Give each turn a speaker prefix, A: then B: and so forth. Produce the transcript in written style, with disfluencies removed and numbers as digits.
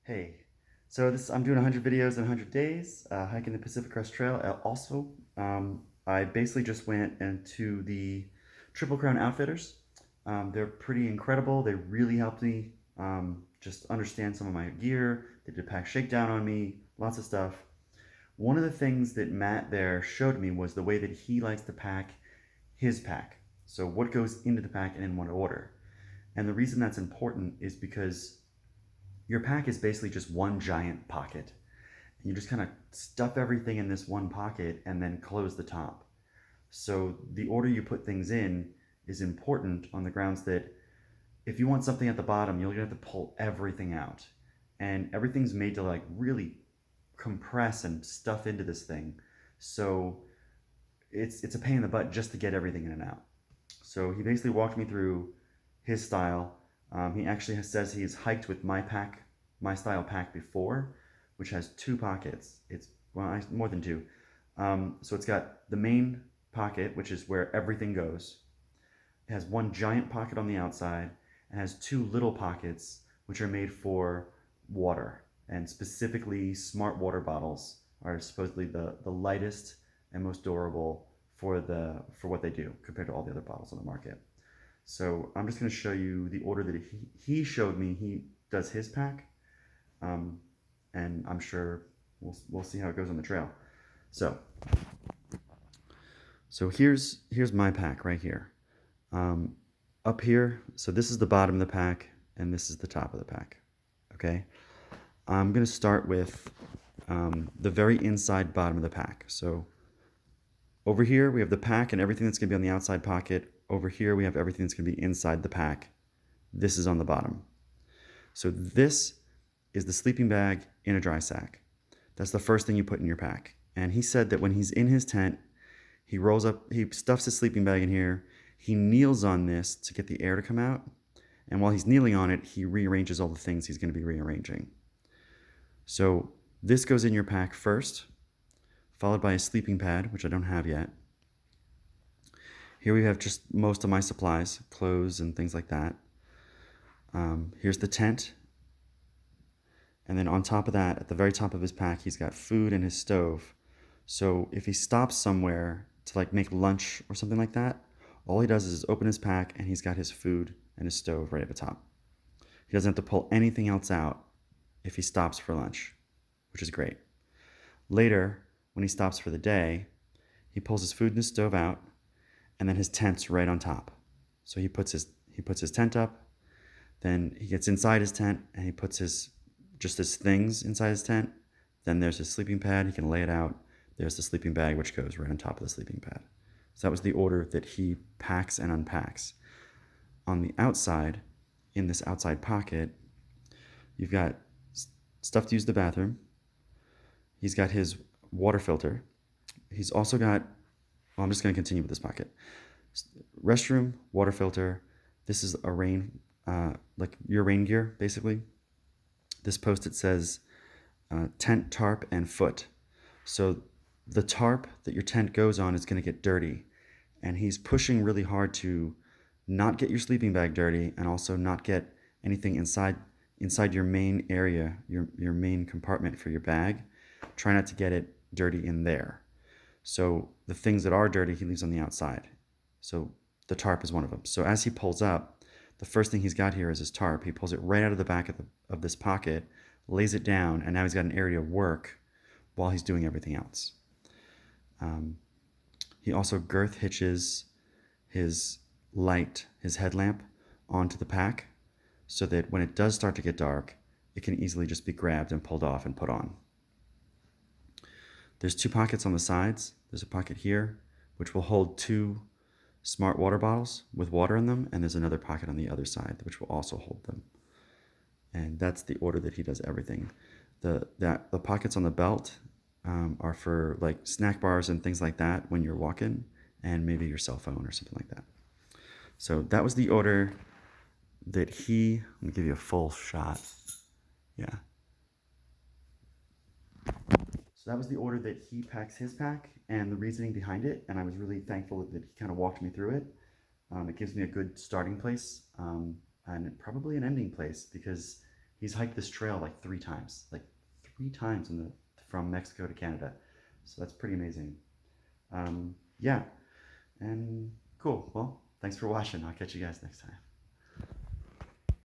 A: Hey, so I'm doing 100 videos in 100 days, hiking the Pacific Crest Trail. I basically just went into the Triple Crown Outfitters. They're pretty incredible. They really helped me just understand some of my gear. They did a pack shakedown on me, lots of stuff. One of the things that Matt there showed me was the way that he likes to pack his pack. So what goes into the pack and in what order. And the reason that's important is because your pack is basically just one giant pocket. And you just kind of stuff everything in this one pocket and then close the top. So the order you put things in is important on the grounds that if you want something at the bottom, you're gonna have to pull everything out. And everything's made to like really compress and stuff into this thing. So it's a pain in the butt just to get everything in and out. So he basically walked me through his style. He actually says he's hiked with my style pack before, which has two pockets. It's more than two. So it's got the main pocket, which is where everything goes. It has one giant pocket on the outside and has two little pockets, which are made for water. And specifically, smart water bottles are supposedly the lightest and most durable for what they do compared to all the other bottles on the market. So I'm just going to show you the order that he showed me. He does his pack, and I'm sure we'll see how it goes on the trail. So here's my pack right here. Up here, so this is the bottom of the pack, and this is the top of the pack. Okay, I'm going to start with the very inside bottom of the pack. So over here we have the pack and everything that's going to be on the outside pocket. Over here we have everything that's going to be inside the pack. This is on the bottom. So this is the sleeping bag in a dry sack. That's the first thing you put in your pack. And he said that when he's in his tent, he stuffs his sleeping bag in here, he kneels on this to get the air to come out, and while he's kneeling on it, he rearranges all the things he's going to be rearranging. So this goes in your pack first, followed by a sleeping pad, which I don't have yet. Here we have just most of my supplies, clothes and things like that. Here's the tent. And then on top of that, at the very top of his pack, he's got food and his stove. So if he stops somewhere to like make lunch or something like that, all he does is open his pack and he's got his food and his stove right at the top. He doesn't have to pull anything else out if he stops for lunch, which is great. Later, when he stops for the day, he pulls his food and his stove out, and then his tent's right on top. So he puts his tent up, then he gets inside his tent and he puts his things inside his tent. Then there's his sleeping pad, he can lay it out. There's the sleeping bag, which goes right on top of the sleeping pad. So that was the order that he packs and unpacks. On the outside, in this outside pocket, you've got stuff to use the bathroom. He's got his water filter. He's also got, well, I'm just going to continue with this pocket. Restroom, water filter. This is a rain, like your rain gear, basically. This post-it says tent, tarp, and foot. So the tarp that your tent goes on is going to get dirty, and he's pushing really hard to not get your sleeping bag dirty and also not get anything inside your main area, your main compartment for your bag. Try not to get it dirty in there. So the things that are dirty he leaves on the outside. So the tarp is one of them. So as he pulls up, the first thing he's got here is his tarp. He pulls it right out of the back of this pocket, lays it down, and now he's got an area to work while he's doing everything else. He also girth hitches his light, his headlamp, onto the pack so that when it does start to get dark, it can easily just be grabbed and pulled off and put on. There's two pockets on the sides. There's a pocket here, which will hold two smart water bottles with water in them, and there's another pocket on the other side, which will also hold them. And that's the order that he does everything. The pockets on the belt are for like snack bars and things like that when you're walking, and maybe your cell phone or something like that. So that was the order that let me give you a full shot. Yeah. So that was the order that he packs his pack and the reasoning behind it, and I was really thankful that he kind of walked me through it. It gives me a good starting place and probably an ending place because He's hiked this trail like 3 times, like 3 times from Mexico to Canada. So that's pretty amazing. Yeah, and cool. Well, thanks for watching. I'll catch you guys next time.